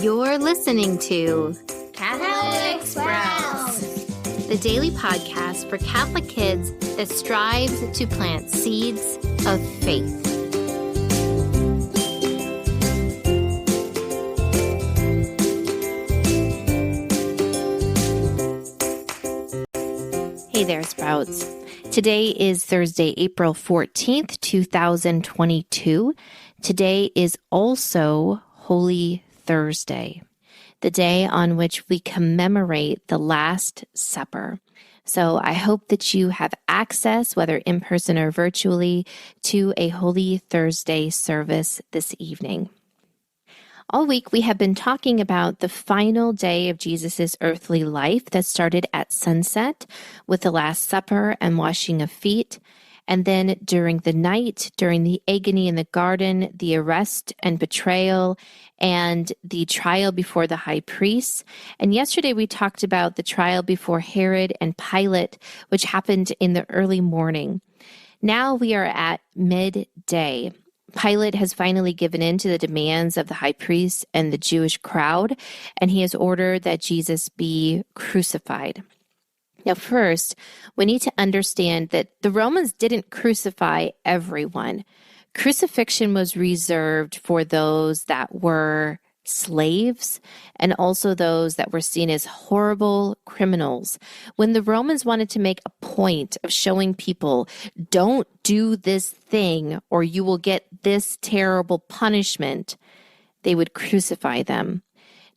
You're listening to Catholic Sprouts, the daily podcast for Catholic kids that strives to plant seeds of faith. Hey there, Sprouts. Today is Thursday, April 14th, 2022. Today is also Holy Thursday, the day on which we commemorate the Last Supper. So I hope that you have access, whether in person or virtually, to a Holy Thursday service this evening. All week, we have been talking about the final day of Jesus' earthly life that started at sunset with the Last Supper and washing of feet. And then during the night, during the agony in the garden, the arrest and betrayal, and the trial before the high priest. And yesterday we talked about the trial before Herod and Pilate, which happened in the early morning. Now we are at midday. Pilate has finally given in to the demands of the high priest and the Jewish crowd, and he has ordered that Jesus be crucified. Now, first, we need to understand that the Romans didn't crucify everyone. Crucifixion was reserved for those that were slaves and also those that were seen as horrible criminals. When the Romans wanted to make a point of showing people, don't do this thing or you will get this terrible punishment, they would crucify them.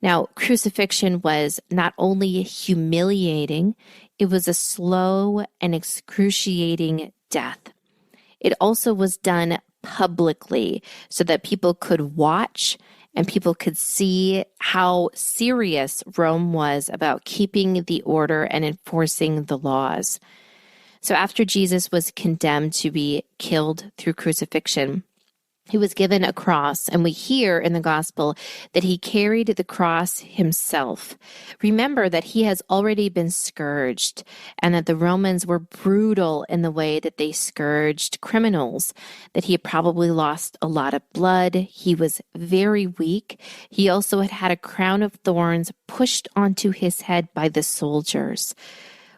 Now, crucifixion was not only humiliating, it was a slow and excruciating death. It also was done publicly so that people could watch and people could see how serious Rome was about keeping the order and enforcing the laws. So after Jesus was condemned to be killed through crucifixion, he was given a cross, and we hear in the gospel that he carried the cross himself. Remember that he has already been scourged and that the Romans were brutal in the way that they scourged criminals, that he had probably lost a lot of blood. He was very weak. He also had a crown of thorns pushed onto his head by the soldiers.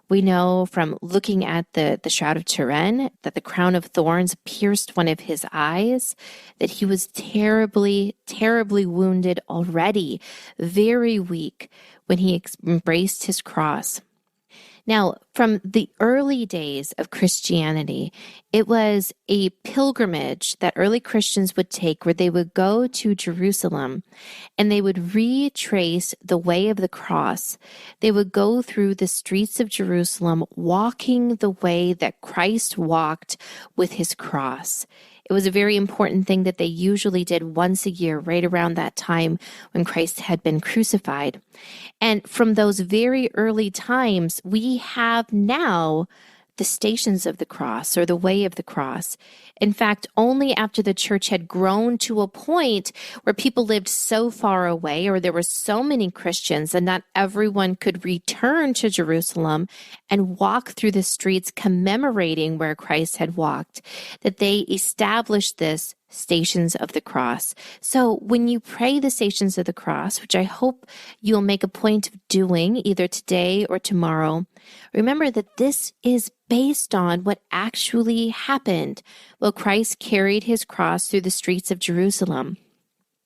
We know from looking at the Shroud of Turin that the crown of thorns pierced one of his eyes, that he was terribly, terribly wounded already, very weak when he embraced his cross. Now, from the early days of Christianity, it was a pilgrimage that early Christians would take where they would go to Jerusalem and they would retrace the way of the cross. They would go through the streets of Jerusalem, walking the way that Christ walked with his cross. It was a very important thing that they usually did once a year, right around that time when Christ had been crucified. And from those very early times, we have now the Stations of the Cross or the Way of the Cross. In fact, only after the church had grown to a point where people lived so far away or there were so many Christians and not everyone could return to Jerusalem and walk through the streets commemorating where Christ had walked, that they established this Stations of the Cross. So when you pray the Stations of the Cross, which I hope you'll make a point of doing either today or tomorrow, remember that this is based on what actually happened while Christ carried his cross through the streets of Jerusalem.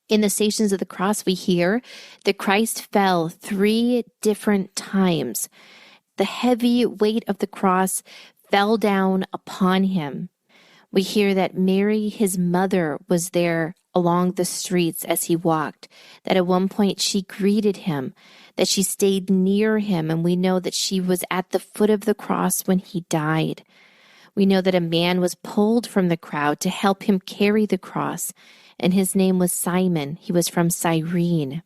In the Stations of the Cross, we hear that Christ fell 3 different times. The heavy weight of the cross fell down upon him. We hear that Mary, his mother, was there along the streets as he walked, that at one point she greeted him, that she stayed near him, and we know that she was at the foot of the cross when he died. We know that a man was pulled from the crowd to help him carry the cross, and his name was Simon. He was from Cyrene.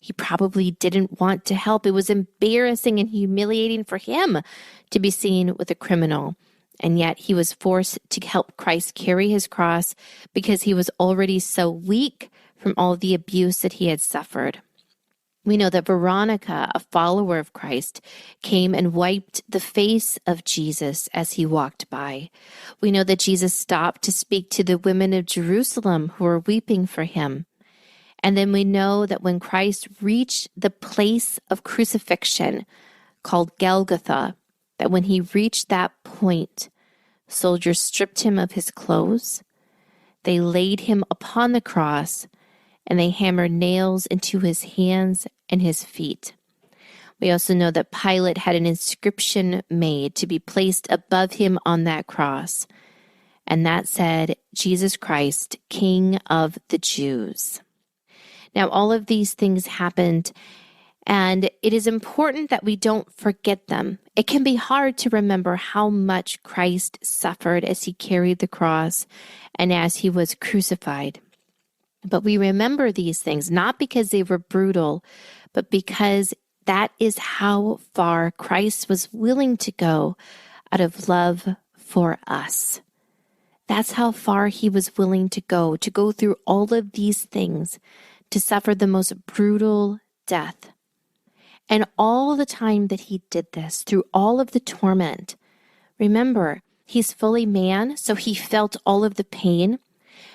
He probably didn't want to help. It was embarrassing and humiliating for him to be seen with a criminal. And yet he was forced to help Christ carry his cross because he was already so weak from all the abuse that he had suffered. We know that Veronica, a follower of Christ, came and wiped the face of Jesus as he walked by. We know that Jesus stopped to speak to the women of Jerusalem who were weeping for him. And then we know that when Christ reached the place of crucifixion called Golgotha, that when he reached that point, soldiers stripped him of his clothes, they laid him upon the cross, and they hammered nails into his hands and his feet. We also know that Pilate had an inscription made to be placed above him on that cross, and that said, Jesus Christ, King of the Jews. Now, all of these things happened, and it is important that we don't forget them. It can be hard to remember how much Christ suffered as he carried the cross and as he was crucified. But we remember these things not because they were brutal, but because that is how far Christ was willing to go out of love for us. That's how far he was willing to go through all of these things, to suffer the most brutal death. And all the time that he did this, through all of the torment, remember, he's fully man, so he felt all of the pain,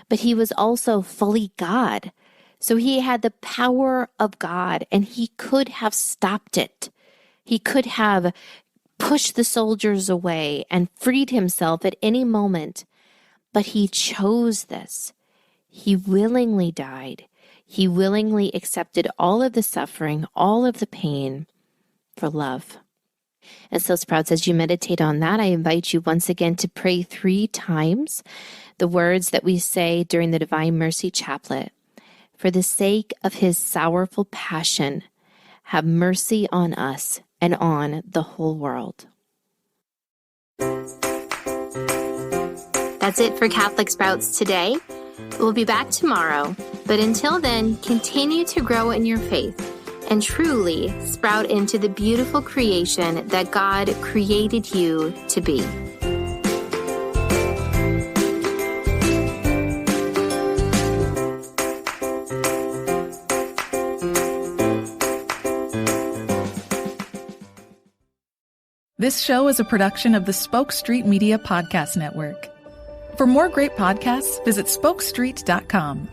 but he was also fully God. So he had the power of God, and he could have stopped it. He could have pushed the soldiers away and freed himself at any moment, but he chose this. He willingly died. He willingly accepted all of the suffering, all of the pain for love. And so, Sprouts, as you meditate on that, I invite you once again to pray 3 times the words that we say during the Divine Mercy Chaplet. For the sake of his sorrowful passion, have mercy on us and on the whole world. That's it for Catholic Sprouts today. We'll be back tomorrow, but until then, continue to grow in your faith and truly sprout into the beautiful creation that God created you to be. This show is a production of the Spoke Street Media Podcast Network. For more great podcasts, visit spokestreet.com.